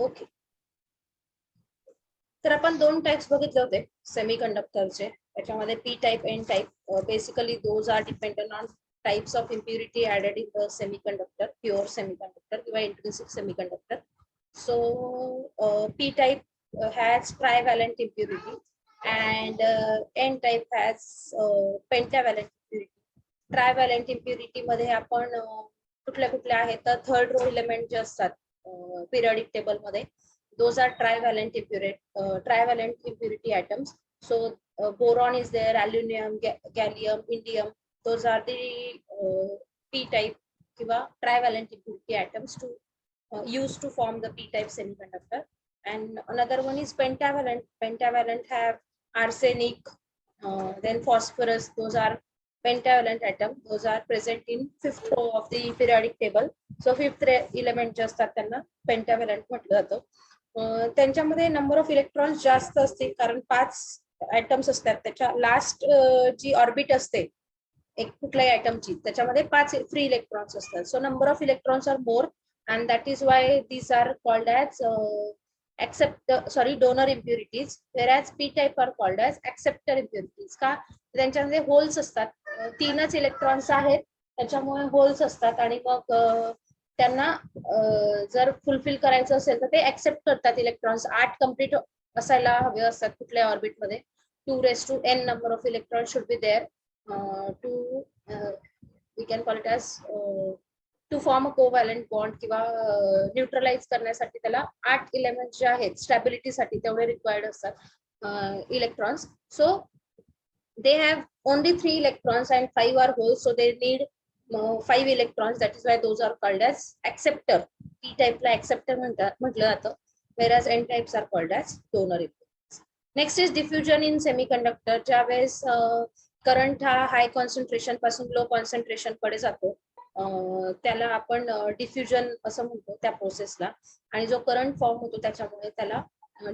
Okay, तर आपण दोन टाइप्स बघितले होते सेमीकंडक्टरचे. त्याच्यामध्ये P type, N type. Basically those are dependent on types of impurity added in the semiconductor, pure semiconductor किंवा intrinsic semiconductor. So P type has trivalent impurity and N type has pentavalent impurity. Trivalent impurity मध्ये आपण कुठल्या कुठल्या आहेत तर third row element जे असतात periodic table मध्ये, those are trivalent impurity atoms. So boron is there, aluminum, gallium, indium, those are the P type किंवा trivalent impurity atoms to used to form the P type semiconductor. And another one is pentavalent. Pentavalent have arsenic, then phosphorus. Those are pentavalent atom. Those are present in fifth row of the periodic table. So fifth element जे असतात त्यांना pentavalent म्हटलं जातं. त्यांच्यामध्ये number of electrons जास्त असते कारण 5 atoms असतात. त्याच्या लास्ट जी ऑर्बिट असते एक कुठल्याही ऍटमची, त्याच्यामध्ये 5 फ्री इलेक्ट्रॉन्स असतात. So number of electrons are more and that is why these are called as donor impurities, whereas P type are called as acceptor impurities. का त्यांच्यामध्ये होल्स असतात, 3च इलेक्ट्रॉन्स आहेत त्याच्यामुळे होल्स असतात आणि मग त्यांना जर फुलफिल करायचं असेल तर ते ऍक्सेप्ट करतात इलेक्ट्रॉन्स. 8 कम्प्लीट असायला हवे असतात कुठल्या ऑर्बिट मध्ये. 2n number of electrons should be there to we can call it as to form a covalent bond किंवा न्यूट्रलाइज करण्यासाठी त्याला 8 एलिमेंट जे आहेत स्टॅबिलिटीसाठी तेवढे रिक्वायर्ड असतात electrons. So they have only 3 electrons and 5 are holes, so they need 5 electrons. That is why those are called as acceptor. P type ला acceptor म्हटलं जातं, whereas N types are called as donor impurities. Next is diffusion in semiconductor. ज्यावेळेस current हा हाय concentration पासून low concentration कडे जातो त्याला आपण डिफ्युजन असं म्हणतो त्या प्रोसेसला. आणि जो करंट फॉर्म होतो त्याच्यामुळे त्याला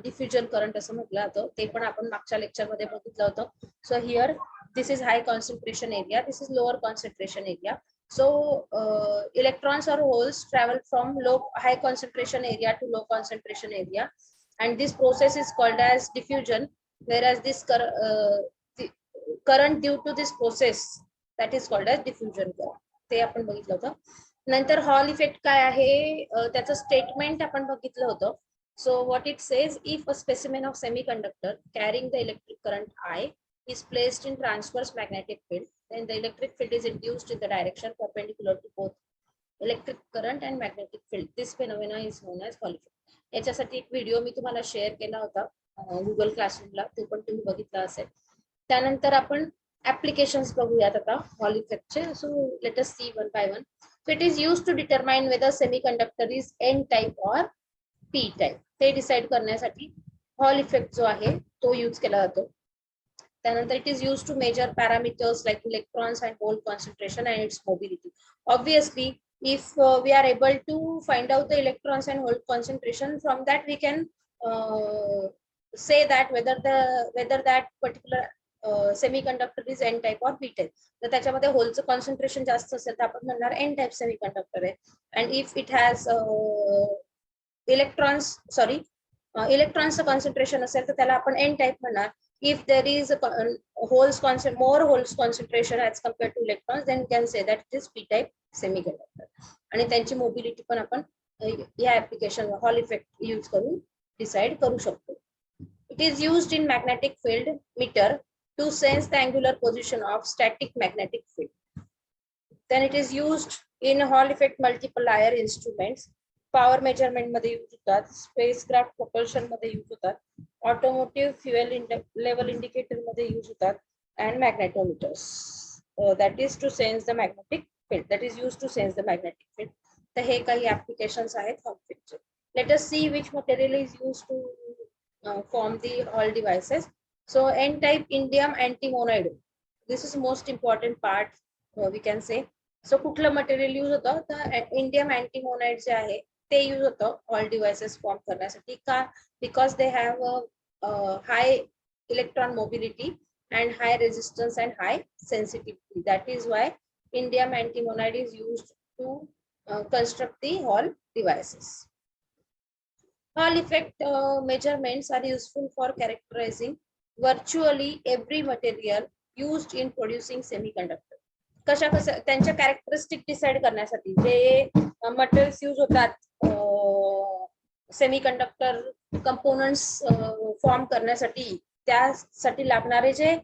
डिफ्युजन करंट असं म्हटलं जातं. ते पण आपण मागच्या लेक्चर मध्ये बघितलं होतं. So here this is hi concentration area, this is lower concentration area. So electrons or holes travel from high concentration area to low concentration area, and this process is called as diffusion. Whereas this current due to this process, that is called as diffusion current. ते आपण बघितलं होतं. नंतर hall effect काय आहे त्याचं statement आपण बघितलं होतं. So what it says, if a specimen of semiconductor carrying the electric current I is placed in transverse magnetic field, then the electric field is induced in the direction perpendicular to both electric current and magnetic field. This phenomena is known as Hall effect. याच्यासाठी एक video मी तुम्हाला share केला होता Google क्लासरूमला, तो पण तुम्ही बघितला असेल. त्यानंतर आपण ऍप्लिकेशन्स बघूयात आता हॉल इफेक्टचे. So let us see one by one. So it is used to determine whether semiconductor is N type or P type. ते डिसाइड करण्यासाठी हॉल इफेक्ट जो आहे तो यूज केला जातो. त्यानंतर it is used to measure parameters like electrons and hole concentration and its mobility. Obviously, if we are able to find out the electrons and hole concentration, from that we can say that whether that particular semiconductor is N type or P type. तर त्याच्यामध्ये होलचं concentration जास्त असेल तर आपण म्हणणार N type semiconductor आहे. And if it has इलेक्ट्रॉन्सचं concentration असेल तर त्याला आपण N टाइप म्हणणार. If there is more holes concentration as compared to electrons, then we can say that it is P type semiconductor. आणि त्यांची मोबिलिटी पण आपण या ऍप्लिकेशन हॉल इफेक्ट यूज करून डिसाइड करू शकतो. It is used in magnetic field meter to sense the angular position of static magnetic field. Then it is used in Hall effect multiple layer instruments. Power measurement मध्ये use होतात, spacecraft propulsion मध्ये use होतात, automotive fuel level indicator मध्ये use होतात, and magnetometers. That is to sense the magnetic field. That is used to sense the magnetic field. तर हे काही applications आहेत hall इफेक्टचे. Let us see which material is used to form the Hall devices. So N type indium antimonide. This is most important part we can say. So कुठलं material use होतं तर indium अँटीमोनाइड जे आहे ते use होतं all devices form करण्यासाठी. का? Because they have high electron mobility and high resistance and high sensitivity. That is why indium antimonide is used to construct the Hall devices. Hall effect measurements are useful for characterizing virtually every material used in producing semiconductor. कशा त्यांच्या characteristic decide करण्यासाठी जे materials use होतात semiconductor components form करण्यासाठी, त्यासाठी लागणारे जे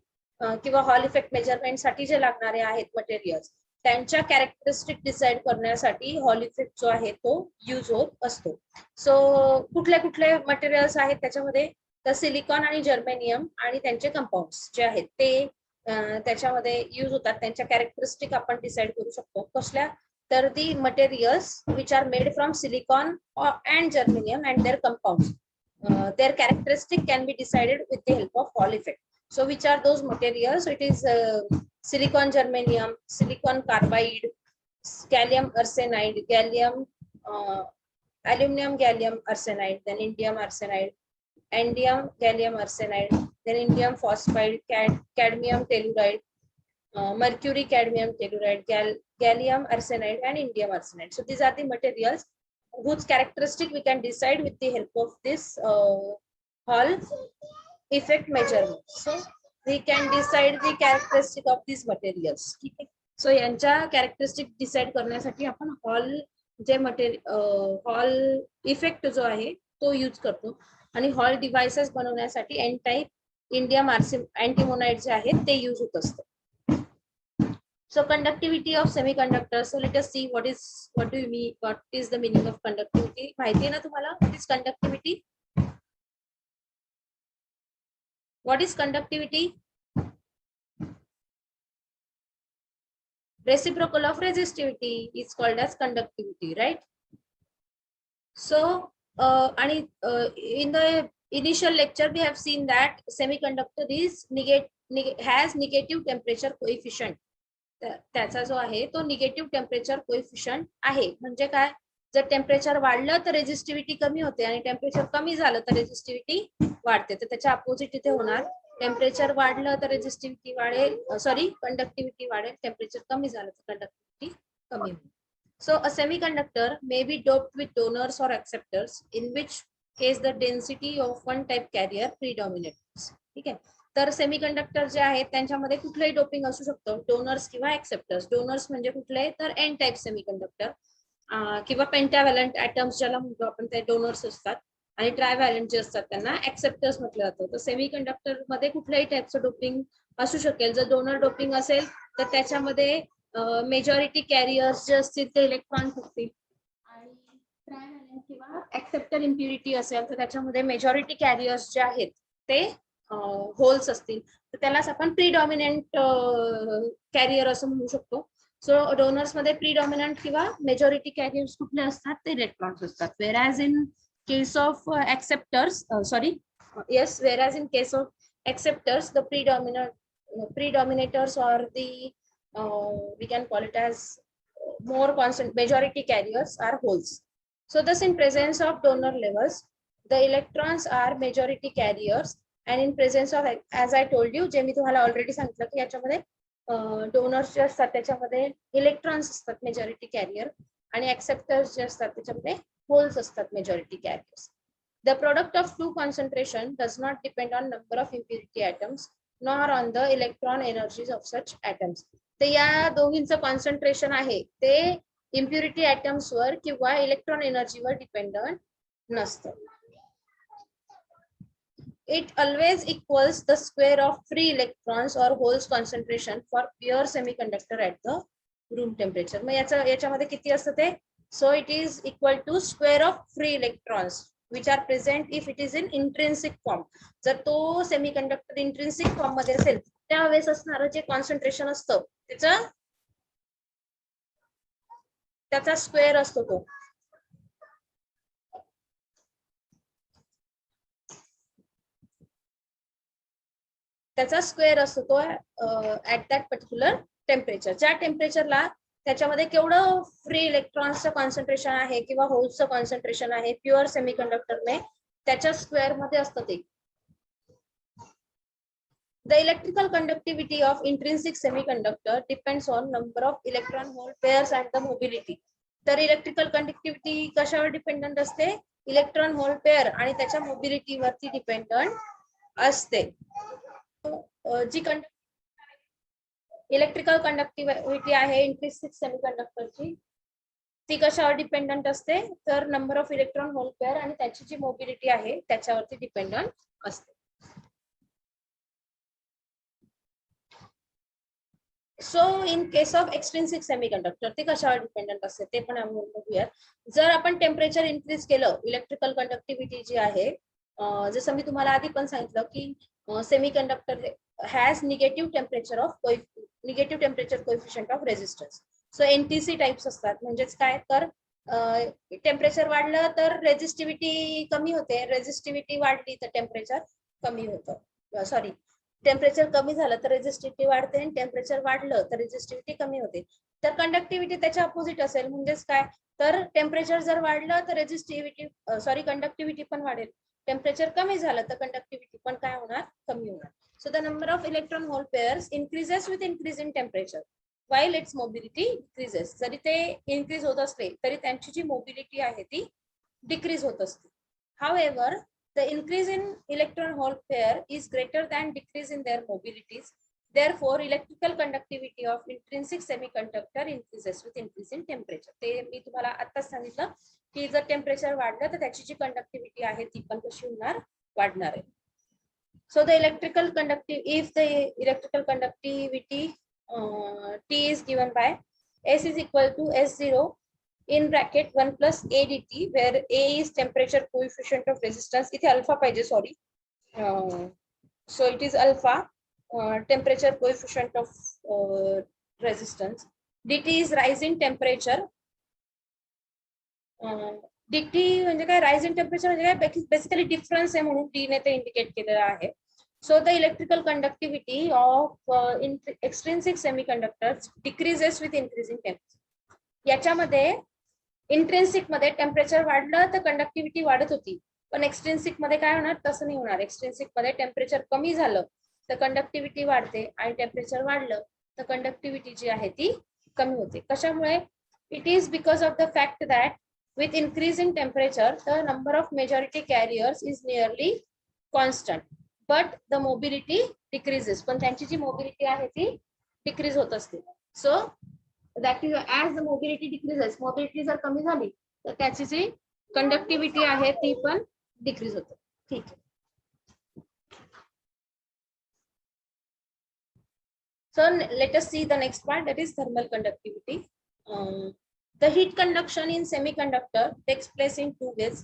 किंवा हॉल इफेक्ट मेजरमेंट साठी जे लागणारे आहेत मटेरियल्स, त्यांच्या कॅरेक्टरिस्टिक डिसाइड करण्यासाठी हॉल इफेक्ट जो आहे तो यूज होत असतो. सो कुठले कुठले मटेरियल्स आहेत त्याच्यामध्ये, तर सिलिकॉन आणि जर्मेनियम आणि त्यांचे कंपाऊंड्स जे आहेत ते त्याच्यामध्ये यूज होतात. त्यांच्या कॅरेक्टरिस्टिक आपण डिसाइड करू शकतो. कसल्या, तर the materials which are made from silicon and germanium and their compounds, their characteristic can be decided with the help of Hall effect. So which are those materials? It is silicon germanium, silicon carbide, gallium arsenide, gallium aluminum gallium arsenide, then indium arsenide, indium gallium arsenide, then indium phosphide, cadmium telluride, mercury cadmium telluride, gallium arsenide and indium arsenide. So these are the materials whose characteristic we can decide with the help of this Hall effect measurement. So we can decide the characteristic of these materials. So यांच्या characteristic decide करण्यासाठी आपण hall जे hall effect जो आहे तो use करतो. आणि hall devices बनवण्यासाठी एन टाइप इंडियम अँटीमोनाइट जे आहेत ते यूज होत असतं. So conductivity of semiconductors. So let us see what do you mean? What is the meaning of conductivity? माहिती आहे ना तुम्हाला? What is conductivity? What is conductivity? Reciprocal of resistivity is called as conductivity, right? So in the initial lecture we have seen that semiconductor is has negative temperature coefficient. त्याचा जो आहे तो negative temperature coefficient आहे. म्हणजे काय, जर temperature वाढलं तर रेझिस्टिव्हिटी कमी होते आणि टेम्परेचर कमी झालं तर रेझिस्टिव्हिटी वाढते. तर त्याच्या अपोजिट इथे होणार, टेम्परेचर वाढलं तर रेझिस्टिव्हिटी वाढेल, कंडक्टिव्हिटी वाढेल, टेम्परेचर कमी झालं तर कंडक्टिव्हिटी कमी होईल. So a semiconductor may be doped with donors or acceptors in which case the density of one type carrier predominates. ठीक आहे, तर सेमीकंडक्टर जे आहेत त्यांच्यामध्ये कुठलंही डोपिंग असू शकतं, डोनर्स किंवा एक्सेप्टर्स. डोनर्स म्हणजे कुठले, तर एन टाइप सेमीकंडक्टर किंवा पेंटाव्हॅलंट ॲटम्स ज्याला म्हणतो आपण ते डोनर्स असतात, आणि ट्रायव्हॅलंट जे असतात त्यांना एक्सेप्टर्स म्हटलं जातं. तर सेमीकंडक्टर मध्ये कुठल्याही टाइपचं डोपिंग असू शकेल. जर डोनर डोपिंग असेल तर त्याच्यामध्ये मेजॉरिटी कॅरियर्स जे असतील ते इलेक्ट्रॉन्स असतील, आणि ट्रायव्हॅलंट किंवा एक्सेप्टर इम्प्युरिटी असेल तर त्याच्यामध्ये मेजॉरिटी कॅरियर्स जे आहेत ते होल्स असतील. तर त्यालाच आपण प्रीडॉमिनंट कॅरियर असं म्हणू शकतो. सो डोनर्स मध्ये प्रीडॉमिनंट किंवा मेजॉरिटी कॅरियर्स कुठले असतात, ते इलेक्ट्रॉन्स असतात. whereas in case of acceptors whereas in case of acceptors the predominators or the we can call it as more constant majority carriers are holes. So thus in presence of donor levels the electrons are majority carriers, and in presence of, as I told you, जे मी तुम्हाला already सांगितलं की याच्यामध्ये donors जे असतात त्याच्यामध्ये electrons असतात majority carrier, आणि एक्सेप्टर्स जे असतात त्याच्यामध्ये होल्स असतात majority carriers. The product of two concentration does not depend on number of impurity atoms nor on the electron energies of such atoms. तर या दोघींचं कॉन्सन्ट्रेशन आहे ते इम्प्युरिटी ॲटम्सवर किंवा इलेक्ट्रॉन एनर्जीवर डिपेंडंट नसतं. It always equals the square of free electrons or holes concentration for pure semiconductor at the room temperature. मग याच्यामध्ये किती असतं ते, so it is equal to square of free electrons which are present if it is in intrinsic form. जर तो semiconductor intrinsic form मध्ये असेल त्यावेळेस असणारं जे कॉन्सन्ट्रेशन असतं त्याचा स्क्वेअर असतो तो. त्याचा स्क्वेअर असतो तो ऍट दॅट पर्टिक्युलर टेम्परेचर. ज्या टेम्परेचरला त्याच्यामध्ये केवढं फ्री इलेक्ट्रॉन्सचं कॉन्सन्ट्रेशन आहे किंवा होल्सचं कॉन्सन्ट्रेशन आहे प्युअर सेमीकंडक्टरने, त्याच्या स्क्वेअर मध्ये असतं ते. The electrical conductivity of intrinsic semiconductor depends on number of electron hole pairs and the mobility. तर इलेक्ट्रिकल कंडक्टिव्हिटी कशावर डिपेंडंट असते, इलेक्ट्रॉन होल पेअर आणि त्याच्या मोबिलिटीवरती डिपेंडंट असते. जी इलेक्ट्रिकल कंडक्टिव्हिटी आहे इंट्रिन्सिक सेमीकंडक्टरची, ती कशावर डिपेंडंट असते तर number of electron hole pair आणि त्याची जी मोबिलिटी आहे त्याच्यावरती डिपेंडंट असते. So in case of extrinsic semiconductor ते कशावर डिपेंडंट असते ते पण आपण बघूया. जर आपण टेम्परेचर इन्क्रीज केलं, इलेक्ट्रिकल कंडक्टिव्हिटी जी आहे, जसं मी तुम्हाला आधी पण सांगितलं की semiconductor has negative temperature coefficient of resistance. So NTC types असतात. म्हणजेच काय तर टेम्परेचर वाढलं तर रेजिस्टिव्हिटी कमी होते, रेजिस्टिव्हिटी वाढली तर टेम्परेचर कमी होतं. सॉरी, टेम्परेचर कमी झालं तर रेजिस्टिव्हिटी वाढते आणि टेम्परेचर वाढलं तर रेजिस्टिव्हिटी कमी होते. तर कंडक्टिव्हिटी त्याच्या अपोजिट असेल. म्हणजेच काय तर टेम्परेचर जर वाढलं तर कंडक्टिव्हिटी पण वाढेल. टेम्परेचर कमी झालं तर कंडक्टिव्हिटी पण काय होणार, कमी होणार. So the number of electron hole pairs increases with increase in temperature while its mobility decreases. जरी ते इन्क्रीज होत असले तरी त्यांची जी मोबिलिटी आहे ती डिक्रीज होत असते. However, the increase in electron hole pair is greater than decrease in their mobilities. Therefore, electrical conductivity of intrinsic semiconductor increases with increase in temperature. ते मी तुम्हाला आत्ताच सांगितलं की जर टेम्परेचर वाढलं तर त्याची जी कंडक्टिव्हिटी आहे ती पण कशी होणार, वाढणार आहे. So the electrical conductivity T is given by S is equal to S0 in bracket 1 plus A dt, where A is temperature coefficient of resistance. इथे अल्फा पाहिजे, sorry. So it is alpha, temperature coefficient of resistance. dt is rise in temperature. dt म्हणजे काय, rise in temperature म्हणजे काय, basically difference आहे म्हणून T ने ते इंडिकेट केलेलं आहे. So the electrical conductivity of extrinsic semiconductors decreases with increasing temperature. याच्यामध्ये इंट्रिन्सिक मध्ये टेम्परेचर वाढलं तर कंडक्टिव्हिटी वाढत होती, पण एक्सट्रिन्सिक मध्ये काय होणार, तसं नाही होणार. एक्सट्रिन्सिक मध्ये टेम्परेचर कमी झालं तर कंडक्टिव्हिटी वाढते आणि टेम्परेचर वाढलं तर कंडक्टिव्हिटी जी आहे ती कमी होते. कशामुळे? It is because of the fact that with increase in temperature the number of majority carriers is nearly constant but the mobility decreases. पण त्यांची जी मोबिलिटी आहे ती डिक्रीज होत असते. So that is as the mobility decreases, mobility जर कमी झाली तर त्याची जी कंडक्टिव्हिटी आहे ती पण डिक्रीज होते. ठीक आहे. So let us see the next part, that is thermal conductivity. The heat conduction in semiconductor takes place in two ways.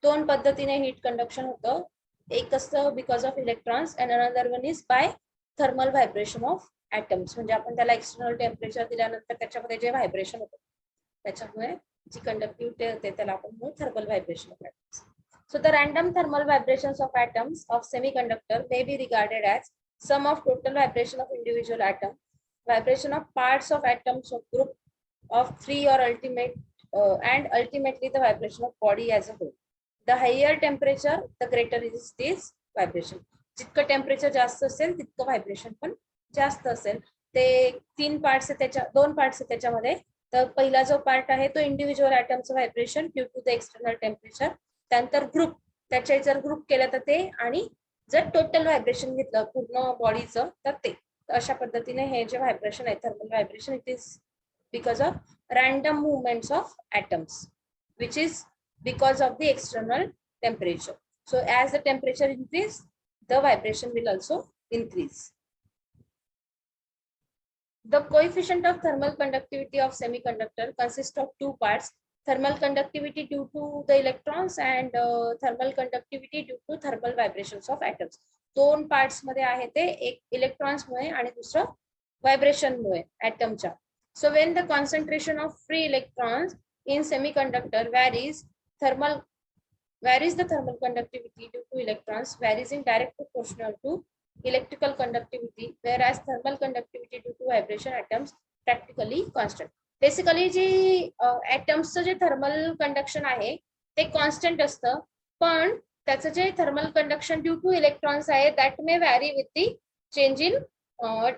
दोन पद्धतीने heat conduction होतं. एक असतं because of electrons and another one is by thermal vibration of atoms. म्हणजे आपण त्याला external temperature दिल्यानंतर त्याच्यामध्ये जे व्हायब्रेशन होतं त्याच्यामुळे जी कंडक्टिव्हिटी होते त्याला आपण म्हणू thermal vibration of atoms. So the random thermal vibrations of atoms of semiconductor may be regarded as sum of total vibration of individual atom, vibration of parts of atoms of group of three or and ultimately the vibration of body as a whole. The higher temperature, the greater is this vibration. जितकं temperature जास्त असेल तितकं vibration पण जास्त असेल. ते दोन parts आहेत त्याच्यामध्ये. तर पहिला जो पार्ट आहे तो इंडिव्हिज्युअल ॲटमचं vibration due to the external temperature. त्यानंतर ग्रुप, त्याचे जर ग्रुप केलं तर ते, आणि जर टोटल व्हायब्रेशन घेतलं पूर्ण बॉडीचं तर ते. अशा पद्धतीने हे जे व्हायब्रेशन आहे thermal vibration, it is because of random movements of atoms, which is because of the external temperature. So as the temperature increases, the vibration will also increase. The coefficient of thermal conductivity of semiconductor consists of two parts: thermal conductivity due to the electrons and thermal conductivity due to thermal vibrations of atoms. दोन parts मध्ये आहे ते, एक electrons मुळे आणि दुसरं vibration मुळे ॲटमच्या. So when the concentration of free electrons in semiconductor varies, the thermal conductivity due to electrons varies in direct proportional to electrical conductivity, whereas thermal conductivity due to vibration atoms practically constant. Basically G atoms जे thermal conduction आहे ते constant असतं, पण त्याचं जे thermal conduction due to electrons आहे that may vary with the change in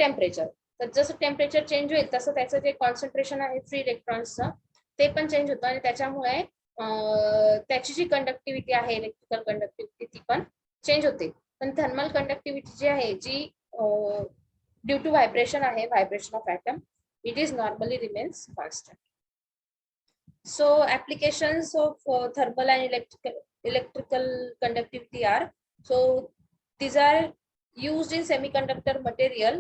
temperature. तर जसं टेम्परेचर चेंज होईल तसं त्याचं जे कॉन्सन्ट्रेशन आहे फ्री इलेक्ट्रॉन्सचं ते पण चेंज होतं आणि त्याच्यामुळे त्याची जी कंडक्टिव्हिटी आहे इलेक्ट्रिकल कंडक्टिव्हिटी ती पण चेंज होते. पण थर्मल कंडक्टिव्हिटी जी आहे जी ड्यू टू व्हायब्रेशन आहे, vibration of atom, it is normally remains constant. So applications of thermal and electrical conductivity are, so these are used in semiconductor material,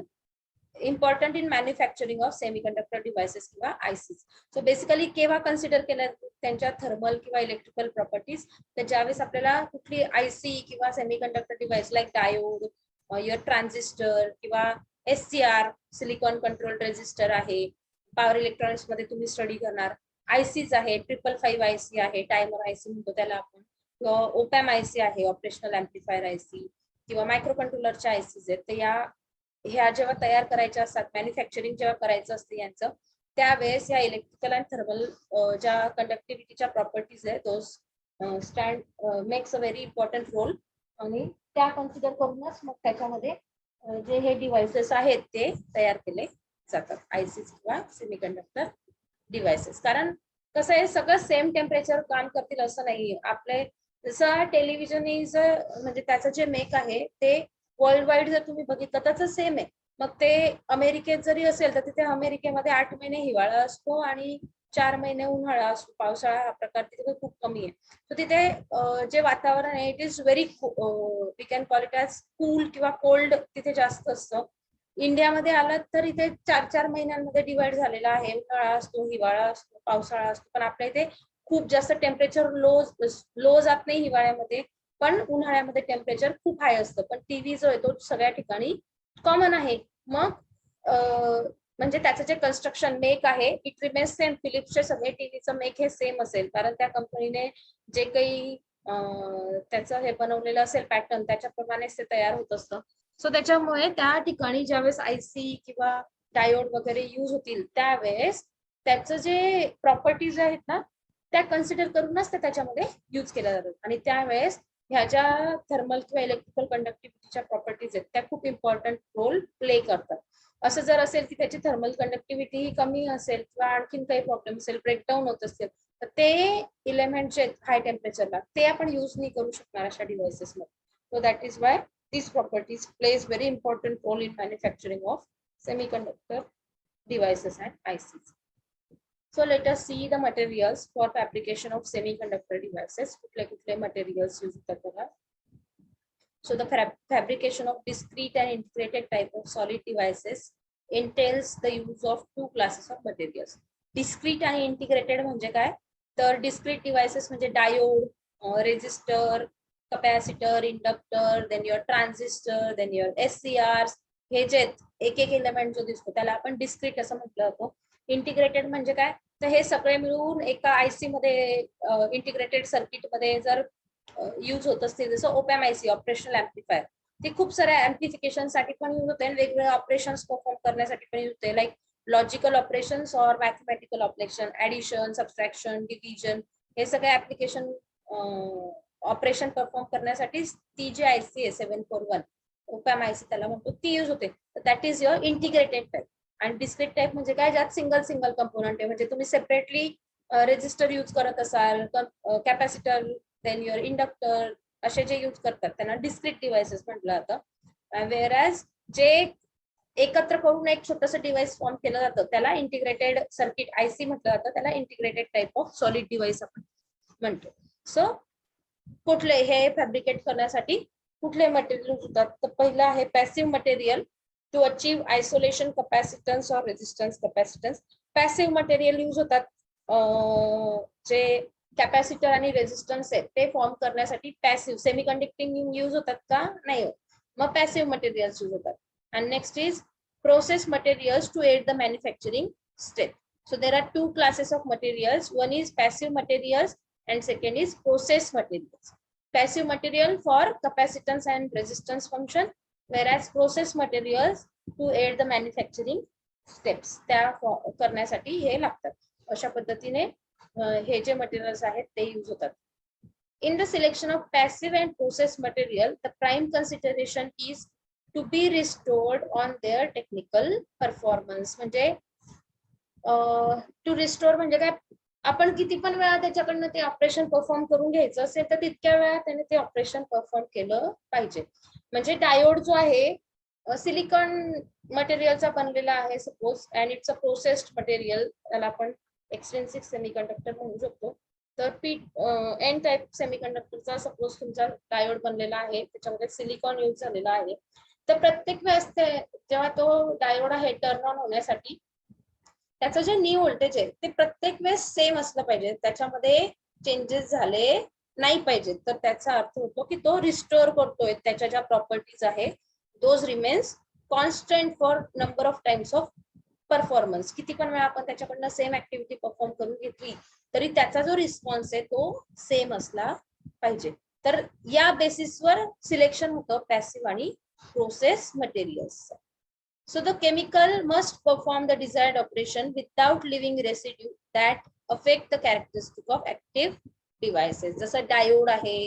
important in manufacturing of semiconductor devices किंवा ICs. So basically केव्हा consider केल्या त्यांच्या thermal किंवा electrical properties, तर ज्यावेळेस आपल्याला कुठली IC किंवा semiconductor device like diode, your transistor किंवा SCR सिलिकॉन कंट्रोल रेजिस्टर आहे, पॉवर इलेक्ट्रॉनिक्स मध्ये तुम्ही स्टडी करणार, ICs आहे, 555 IC आहे, टायमर IC म्हणतो त्याला आपण, किंवा ओपॅम IC आहे, ऑपरेशनल ऍम्प्लिफायर IC, किंवा मायक्रो कंट्रोलरच्या ICs आहेत. तर ह्या जेव्हा तयार करायच्या असतात, मॅन्युफॅक्चरिंग जेव्हा करायचं असतं यांचं, त्यावेळेस या इलेक्ट्रिकल अँड थर्मल ज्या कंडक्टिव्हिटीच्या प्रॉपर्टीज आहे those makes a very important role, आणि त्या कन्सिडर करूनच मग त्याच्यामध्ये जे हे डिव्हाइसेस आहेत ते तयार केले जातात, आयसीस किंवा सेमीकंडक्टर डिव्हाइसेस. कारण कसं आहे, सगळं सेम टेम्परेचर काम करतील असं नाहीये. आपले जसं टेलिव्हिजन इज म्हणजे त्याचं जे मेक आहे ते वर्ल्ड वाईड जर तुम्ही बघितलं तर सेम आहे. मग ते अमेरिकेत जरी असेल तर तिथे अमेरिकेमध्ये 8 महिने हिवाळा असतो आणि 4 महिने उन्हाळा असतो, पावसाळा हा प्रकार तिथे खूप कमी आहे. तर तिथे जे वातावरण आहे it is very, we can call it as cool किंवा कोल्ड तिथे जास्त असतं. इंडियामध्ये आलात तर इथे 4-4 महिन्यांमध्ये डिवाइड झालेला आहे, उन्हाळा असतो, हिवाळा असतो, पावसाळा असतो. पण आपल्या इथे खूप जास्त टेम्परेचर लो जात नाही हिवाळ्यामध्ये, पण उन्हाळ्यामध्ये टेम्परेचर खूप हाय असतं. पण टीव्ही जो आहे तो सगळ्या ठिकाणी कॉमन आहे. मग म्हणजे त्याचं जे कन्स्ट्रक्शन मेक आहे इट रिमेन्स सेम. फिलिप्सचे सगळे टीव्हीचं मेक हे सेम असेल, कारण त्या कंपनीने जे काही त्याचं हे बनवलेलं असेल पॅटर्न, त्याच्याप्रमाणेच ते तयार होत असतं. सो त्याच्यामुळे त्या ठिकाणी ज्यावेळेस IC किंवा डायोड वगैरे यूज होतील त्यावेळेस त्याचं जे प्रॉपर्टीज आहेत ना त्या कन्सिडर करूनच ते त्याच्यामध्ये यूज केल्या जातात. आणि त्यावेळेस ह्या ज्या थर्मल किंवा इलेक्ट्रिकल कंडक्टिव्हिटीच्या प्रॉपर्टीज आहेत त्या खूप इम्पॉर्टंट रोल प्ले करतात. असं जर असेल की त्याची थर्मल कंडक्टिव्हिटी ही कमी असेल किंवा आणखीन काही प्रॉब्लेम असेल, ब्रेकडाऊन होत असेल, तर ते इलेमेंट जे हाय टेम्परेचरला ते आपण यूज नाही करू शकणार अशा डिव्हाइसेसमध्ये. So that is why these properties plays very important role in manufacturing of semiconductor devices and ICs. So let us see the materials for fabrication of semiconductor devices. कुठले materials use होतात. So the fabrication of discrete and integrated type of solid devices entails the use of two classes of materials. Discrete and integrated म्हणजे काय, तर discrete devices म्हणजे diode, resistor, capacitor, inductor, then your transistor, then your SCRs, हे जे एक एक element जो दिसतो त्याला आपण डिस्क्रीट असं म्हटलं जातं. इंटिग्रेटेड म्हणजे काय, तर हे सगळे मिळून एका IC मध्ये इंटिग्रेटेड सर्किट मध्ये जर यूज होत असतील, जसं ओपॅम IC ऑपरेशनल ऍम्प्लिफायर, ते खूप साऱ्या ऍम्प्लिफिकेशन साठी पण यूज होते आणि वेगवेगळ्या ऑपरेशन्स परफॉर्म करण्यासाठी पण यूज होते, लाईक लॉजिकल ऑपरेशन्स और mathematical operation, addition, subtraction, division, हे सगळे ऍप्लिकेशन ऑपरेशन परफॉर्म करण्यासाठी ती जी IC आहे 741 ओपॅम IC त्याला म्हणतो ती यूज होते. That is your integrated type. आणि डिस्क्रीट टाईप म्हणजे काय, ज्यात सिंगल कंपोनंट आहे, म्हणजे तुम्ही सेपरेटली रेजिस्टर यूज करत असाल, कॅपॅसिटर, देन युअर इंडक्टर, असे जे यूज करतात त्यांना डिस्क्रीट डिव्हाइसेस म्हटलं जातं. वेअरॅज जे एकत्र करून एक छोटंसं डिव्हाइस फॉर्म केलं जातं त्याला इंटिग्रेटेड सर्किट IC म्हटलं जातं, त्याला integrated type of solid device आपण म्हणतो. सो कुठले हे फॅब्रिकेट करण्यासाठी कुठले मटेरियल होतात, तर पहिलं आहे passive material to achieve isolation, capacitance or resistance capacitance. Passive material use होतात जे कॅपॅसिटर आणि रेजिस्टन्स आहे ते फॉर्म करण्यासाठी. पॅसिव्ह सेमीकंडक्टिंग यूज होतात का, नाही होत, मग पॅसिव्ह मटेरियल्स यूज होतात. And next is process materials to aid the manufacturing step. So there are two classes of materials. One is passive materials and second is process materials. Passive material for capacitance and resistance function, whereas process materials to aid the manufacturing steps, त्या करण्यासाठी हे लागतात. अशा पद्धतीने हे जे materials आहेत ते यूज होतात. In the selection of passive and process material, the prime consideration is to be restored on their technical performance. म्हणजे टू रिस्टोर म्हणजे काय, आपण किती पण वेळा त्याच्याकडनं ते ऑपरेशन परफॉर्म करून घ्यायचं असेल तर तितक्या वेळा त्याने ते ऑपरेशन परफॉर्म केलं पाहिजे. म्हणजे डायोड जो आहे सिलिकॉन मटेरियलचा बनलेला आहे suppose, and it's a processed material, त्याला आपण एक्सटेन्सिव्ह सेमीकंडक्टर म्हणू शकतो. तर एन टाईप सेमीकंडक्टरचा सपोज तुमचा डायोड बनलेला आहे, त्याच्यामध्ये सिलिकॉन यूज झालेला आहे. तर प्रत्येक वेळेस जेव्हा तो डायोड आहे टर्न ऑन होण्यासाठी त्याचं जे न्यू व्होल्टेज आहे ते प्रत्येक वेळेस सेम असलं पाहिजे, त्याच्यामध्ये चेंजेस झाले नाही पाहिजे. तर त्याचा अर्थ होतो की तो रिस्टोर करतोय त्याच्या ज्या प्रॉपर्टीज आहे those remains constant for number of times of performance. किती पण वेळा आपण त्याच्याकडनं सेम ऍक्टिव्हिटी परफॉर्म करून घेतली तरी त्याचा जो रिस्पॉन्स आहे तो सेम असला पाहिजे. तर या बेसिसवर सिलेक्शन होतं पॅसिव्ह आणि process materials. So the chemical must perform the desired operation without leaving residue that affect the characteristic of active devices. जसं डायोड आहे,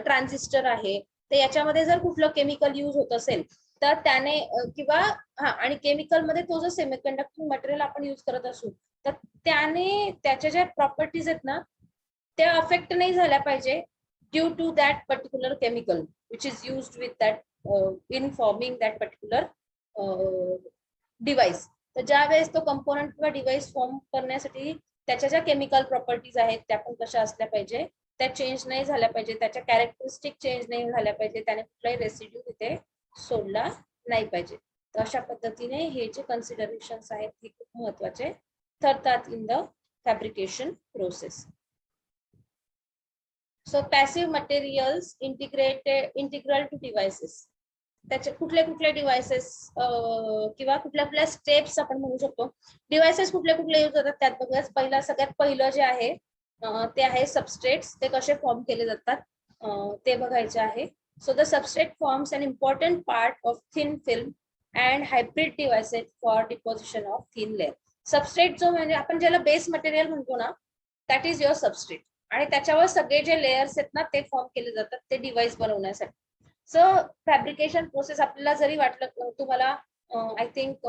ट्रान्झिस्टर आहे, तर याच्यामध्ये जर कुठलं केमिकल यूज होत असेल तर त्याने किंवा आणि केमिकल मध्ये तो जो सेमीकंडक्टिंग मटेरियल आपण यूज करत असू तर त्याने त्याच्या ज्या प्रॉपर्टीज आहेत ना त्या अफेक्ट नाही झाल्या पाहिजे due to that particular chemical which is used with that in forming that particular device. तर ज्या वेळेस तो कंपोनंट किंवा डिव्हाइस फॉर्म करण्यासाठी त्याच्या ज्या केमिकल प्रॉपर्टीज आहेत त्या पण कशा असल्या पाहिजे, त्या चेंज नाही झाल्या पाहिजे, त्याच्या कॅरेक्टरिस्टिक चेंज नाही झाल्या पाहिजे, त्याने कुठलाही रेसिड्यू तिथे सोडला नाही पाहिजे. तर अशा पद्धतीने हे जे कन्सिडरेशन्स आहेत हे खूप महत्वाचे ठरतात in the fabrication process. So passive materials integral to devices. त्याचे कुठले कुठले डिव्हाइसेस किंवा कुठल्या कुठल्या स्टेप्स आपण म्हणू शकतो. डिव्हाइसेस कुठले कुठले यूज होतात त्यात बघूया. सगळ्यात पहिलं जे आहे ते आहे सबस्ट्रेट्स. ते कसे फॉर्म केले जातात ते बघायचे आहे. So the substrate forms an important part of thin film and hybrid devices for deposition of thin layer. Substrate जो म्हणजे आपण ज्याला बेस मटेरियल म्हणतो ना दॅट इज युअर सबस्ट्रेट, आणि त्याच्यावर सगळे जे लेयर्स आहेत ना ते फॉर्म केले जातात ते डिव्हाइस बनवण्यासाठी. सो फॅब्रिकेशन प्रोसेस आपल्याला जरी वाटलं तुम्हाला आय थिंक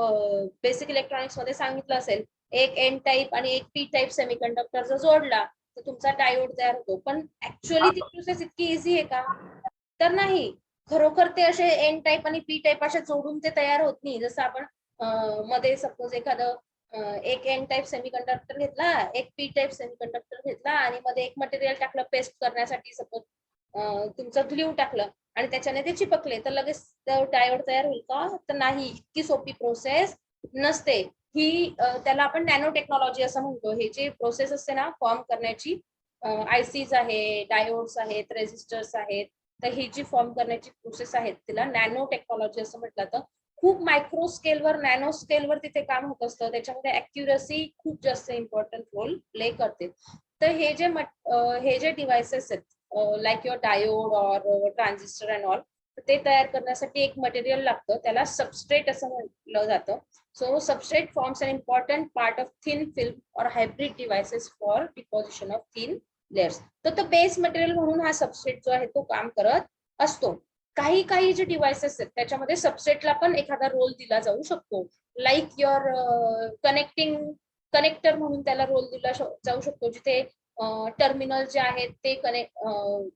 बेसिक इलेक्ट्रॉनिक्स मध्ये सांगितलं असेल एक एन टाईप आणि एक पी टाईप सेमीकंडक्टर जर जोडला तर तुमचा डायोड तयार होतो. पण ऍक्च्युअली ती प्रोसेस इतकी इझी आहे का? तर नाही. खरोखर ते असे एन टाईप आणि पी टाईप असे जोडून ते तयार होत नाही. जसं आपण मध्ये सपोज एखादं एक एन टाईप सेमीकंडक्टर घेतला, एक पी टाईप सेमीकंडक्टर घेतला आणि मध्ये एक मटेरियल टाकलं पेस्ट करण्यासाठी, सपोज तुमचं ग्ल्यू टाकलं आणि त्याच्याने ते चिपकले तर लगेच डायोड तयार होईल का? तर नाही. इतकी सोपी प्रोसेस नसते ही. त्याला आपण नॅनो टेक्नॉलॉजी असं म्हणतो. हे जे प्रोसेस असते ना फॉर्म करण्याची, आयसीज आहे, डायोड्स आहेत, रेजिस्टर्स आहेत, तर ही जी फॉर्म करण्याची प्रोसेस आहे तिला नॅनो टेक्नॉलॉजी असं म्हटलं तर खूप मायक्रो स्केलवर नॅनो स्केलवर तिथे काम होत असतं. त्याच्यामध्ये ऍक्युरसी खूप जास्त इम्पॉर्टंट रोल प्ले करते. तर हे जे डिव्हाइसेस आहेत लाईक युअर डायोड और ट्रान्झिस्टर अँड ऑल, ते तयार करण्यासाठी एक मटेरियल लागतं त्याला सबस्ट्रेट असं म्हटलं जातं. So substrate forms an important part of thin film or hybrid devices for deposition of thin layers. तर बेस मटेरियल म्हणून हा सबस्ट्रेट जो आहे तो काम करत असतो. काही जे डिव्हाइसेस आहेत त्याच्यामध्ये सबस्ट्रेटला पण एखादा रोल दिला जाऊ शकतो. लाईक युअर कनेक्टर म्हणून त्याला रोल दिला जाऊ शकतो, जिथे टर्मिनल जे आहेत ते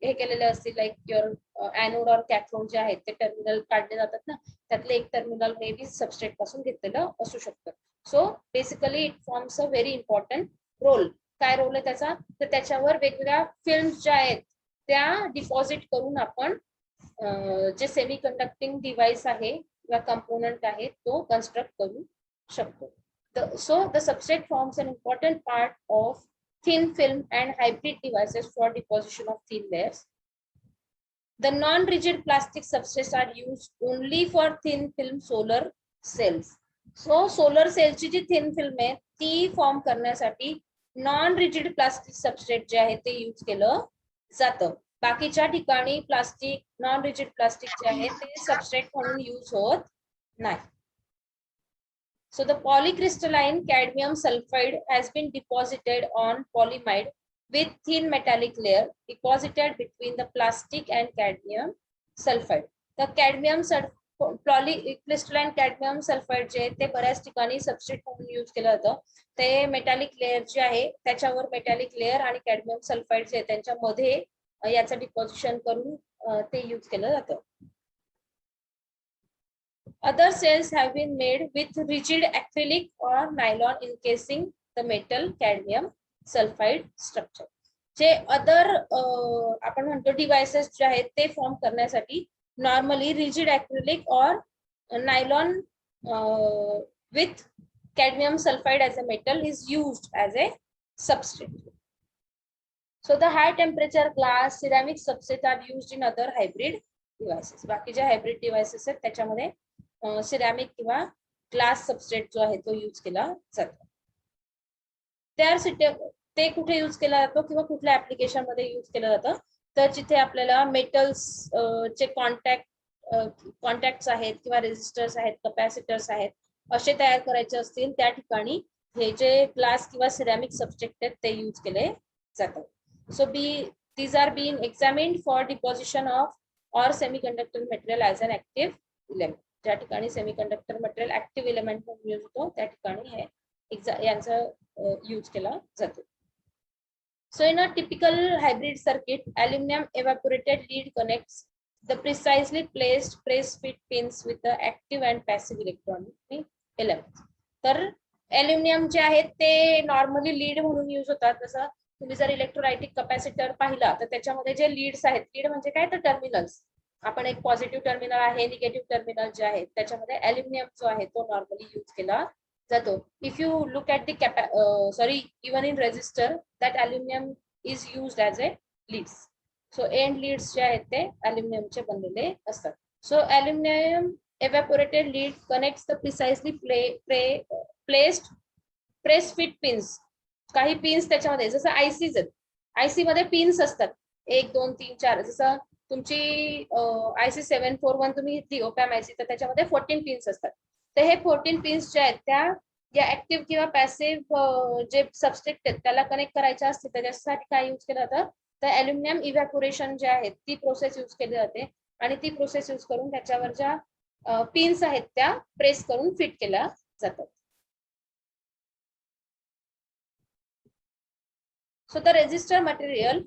हे केलेले असतील, लाईक युअर ॲनोड और कॅथोड जे आहेत ते टर्मिनल काढले जातात ना, त्यातले एक टर्मिनल मे बी सबस्ट्रेट पासून घेतलेलं असू शकतं. So basically it forms a very important role. काय रोल आहे त्याचा? तर त्याच्यावर वेगवेगळ्या फिल्म्स ज्या आहेत त्या डिपॉझिट करून आपण जे सेमी कंडक्टिंग डिव्हाइस आहे किंवा कंपोनंट आहे तो कन्स्ट्रक्ट करू शकतो. So the substrate forms an important part of thin film and hybrid devices for deposition of thin layers. The non-rigid plastic substrates are used only for thin film solar cells. So solar cell ची जी thin film आहे ती form करण्यासाठी non rigid plastic substrate जे आहे ते use केलं जातं. बाकीच्या ठिकाणी प्लास्टिक नॉन रिजिड प्लास्टिक जे आहे ते सबस्ट्रेट म्हणून यूज होत नाही. So the polycrystalline cadmium sulfide has been deposited on polyimide with thin metallic layer deposited between the plastic and cadmium sulfide. The cadmium polycrystalline cadmium sulphide जे ते बऱ्याच ठिकाणी सबस्ट्रेट म्हणून यूज केलं जातं. ते मेटॅलिक लेअर जे आहे त्याच्यावर मेटॅलिक लेअर आणि कॅडमियम सल्फाइड जे त्यांच्यामध्ये याचं डिपॉझिशन करून ते यूज केलं जातं. Other cells have been made with rigid acrylic or nylon encasing the metal cadmium sulfide structure. जे अदर आपण म्हणतो डिव्हाइसेस जे आहेत ते फॉर्म करण्यासाठी नॉर्मली रिजिड ॲक्रिलिक और nylon with cadmium sulfide as a metal is used as a substrate. So the high temperature glass ceramic substrate are used in other hybrid devices. बाकी जे hybrid devices आहेत त्याच्यामध्ये ceramic किंवा glass substrate जो आहे तो use केला जातो. ते कुठे यूज केला जातो किंवा कुठल्या ऍप्लिकेशन मध्ये यूज केलं जातं तर जिथे आपल्याला मेटल्स चे कॉन्टॅक्ट्स आहेत किंवा रेजिस्टर्स आहेत, कॅपॅसिटर्स आहेत असे तयार करायचे असतील त्या ठिकाणी हे जे ग्लास किंवा सिरॅमिक सबस्ट्रेट आहेत ते यूज केले जातात. So these are being examined for deposition of or semiconductor material as an active element. ज्या ठिकाणी सेमीकंडक्टर मटेरियल ऍक्टिव्ह एलिमेंट म्हणून यूज होतो त्या ठिकाणी हे यांचा यूज केला जातो. So in a typical hybrid circuit, aluminum evaporated lead connects the precisely placed press fit pins with the active and passive electronic elements. तर अल्युमिनियम जे आहेत ते नॉर्मली लीड म्हणून यूज होतात. जसं तुम्ही जर इलेक्ट्रोलायटिक कॅपॅसिटर पाहिला तर त्याच्यामध्ये जे लीड्स आहेत, लीड म्हणजे काय तर टर्मिनल्स, आपण एक पॉझिटिव्ह टर्मिनल आहे, निगेटिव्ह टर्मिनल जे आहेत त्याच्यामध्ये अल्युमिनियम जो आहे तो नॉर्मली यूज केला जातो. If you look at the even in resistor that aluminium is used as a leads. So end leads जे आहेत ते अल्युमिनियमचे बनलेले असतात. So aluminium evaporated lead connects the precisely placed press fit pins. काही pins त्याच्यामध्ये जसं आयसीज आहेत, आयसी मध्ये पिन्स असतात 1 2 3 4. जसं तुमची IC 741 तुम्ही घेतली ओपॅम आयसी तर त्याच्यामध्ये 14 पिन्स असतात. तर हे 14 पिन्स जे आहेत त्या या ऍक्टिव्ह किंवा पॅसिव्ह जे सबस्ट्रेट आहेत त्याला कनेक्ट करायचे असते त्याच्यासाठी काय यूज केलं जातं तर अल्युमिनियम इव्हॅपोरेशन जे आहे ती प्रोसेस यूज केली जाते आणि ती प्रोसेस यूज करून त्याच्यावर ज्या पिन्स आहेत त्या प्रेस करून फिट केल्या जातात. So the resistor material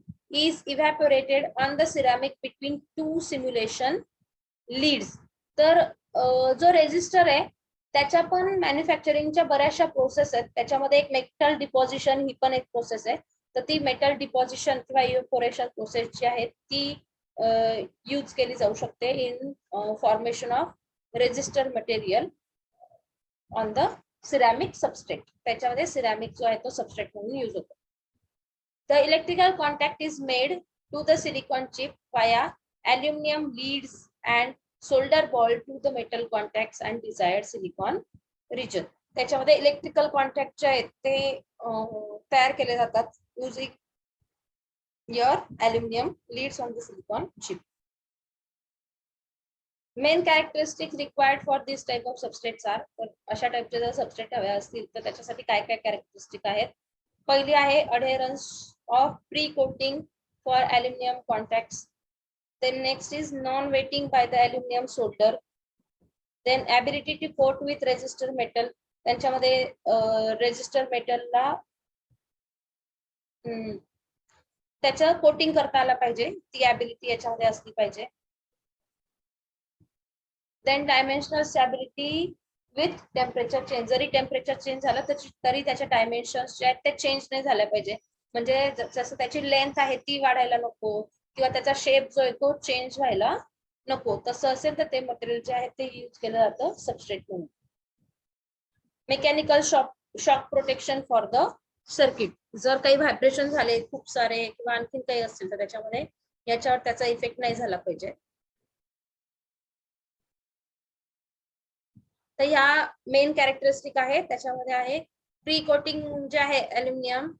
is evaporated on the ceramic between two simulation leads. तर जो रेजिस्टर आहे त्याच्या पण मॅन्युफॅक्चरिंगच्या बऱ्याचशा प्रोसेस आहेत. त्याच्यामध्ये एक मेटल डिपॉझिशन ही पण एक प्रोसेस आहे. तर ती मेटल डिपॉझिशन किंवा इव्हॅपोरेशन प्रोसेस जी आहे ती यूज केली जाऊ शकते in formation of resistor material on the ceramic substrate. त्याच्यामध्ये सिरॅमिक जो आहे तो सबस्ट्रेट म्हणून यूज होतो. The electrical contact is made to the silicon chip via aluminum leads and solder ball to the metal contacts and desired silicon region. त्याच्यामध्ये electrical contact जे आहेत ते तयार केले जातात using your aluminum leads on the silicon chip. Main characteristics required for this type of substrates are, तर अशा टाइपचे जर सबस्ट्रेट हवे असतील तर त्याच्यासाठी काय काय कॅरेक्टरिस्टिक आहेत. पहिली आहे adherence of pre-coating for aluminum contacts. Then next is non-wetting by the aluminum solder. Then ability to coat with resistor metal. त्यांच्यामध्ये रेजिस्टर मेटलला त्याचं कोटिंग करता आला पाहिजे, ती ॲबिलिटी याच्यामध्ये असली पाहिजे. Then dimensional stability with temperature change. जरी टेम्परेचर चेंज झालं तरी त्याच्या डायमेन्शन्स जे आहेत ते चेंज नाही झाल्या पाहिजे. म्हणजे जसं त्याची लेंथ आहे ती वाढायला नको किंवा त्याचा शेप जो आहे तो चेंज व्हायला नको. तसं असेल तर ते मटेरियल जे आहे ते यूज केलं जातं सबस्ट्रेट म्हणून. Mechanical shock protection for the circuit. जर काही व्हायब्रेशन झाले खूप सारे किंवा आणखीन काही असतील तर त्याच्यामध्ये याच्यावर त्याचा इफेक्ट नाही झाला पाहिजे. तर ह्या मेन कॅरेक्टरिस्टिक आहे. त्याच्यामध्ये आहे प्री कोटिंग जे आहे अल्युमिनियम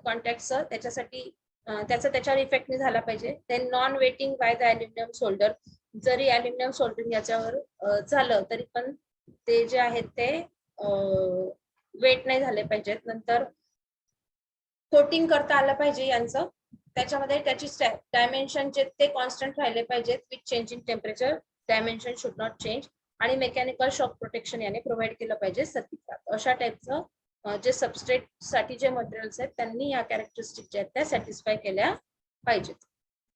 कॉन्टॅक्टचं त्याच्यासाठी त्याच्यावर इफेक्ट नाही झाला पाहिजे. Then non wetting by the aluminium solder. जरी अल्युमिनियम सोल्डरिंग याच्यावर झालं तरी पण ते जे आहेत ते वेट नाही झाले पाहिजेत. नंतर कोटिंग करता आलं पाहिजे यांचं. त्याच्यामध्ये त्याची डायमेन्शन जे ते कॉन्स्टंट राहिले पाहिजेत with changing temperature. Dimension should not change आणि मेकॅनिकल शॉक प्रोटेक्शन याने प्रोव्हाइड केलं पाहिजे सर्किटला. अशा टाईपचं जे सबस्ट्रेट साठी जे मटेरियल्स आहेत त्यांनी या कॅरेक्टरिस्टिक ज्या आहेत त्या सॅटिस्फाय केल्या पाहिजेत.